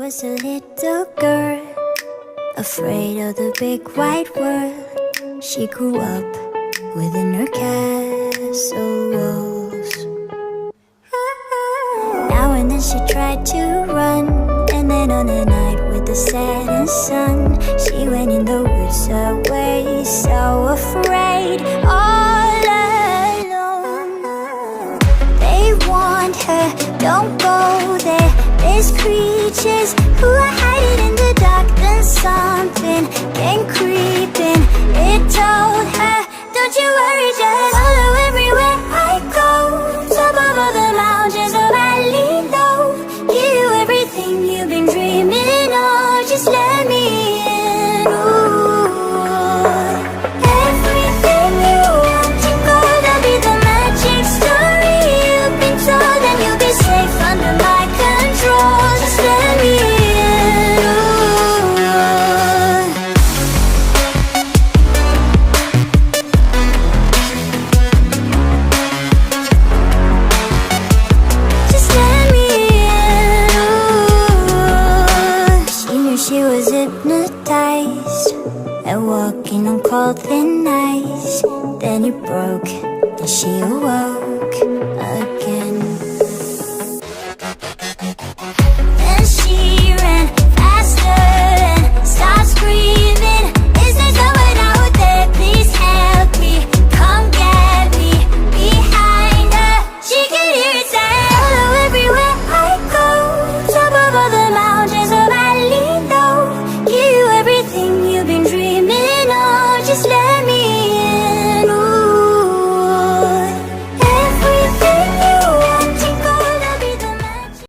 was a little girl, afraid of the big wide world. She grew up within her castle walls. Now and then she tried to run, and then on a night with the setting sun, she went in the woods away, so afraid, all alone. They warned her, don't go there, there's creatures who are hiding in the dark. Then something came creeping, it told her, don't you worry, just follow everywhere I go. Top of all the mountains, the valley low, give you everything you've been dreaming of. Just let me in. Ooh. Everything you want to go, there'll be the magic story you've been told, and you'll be safe under my control. Just let me in. Ooh. Just let me in. Ooh. She knew she was hypnotized and walking on cold thin ice. Then it broke and she awoke again.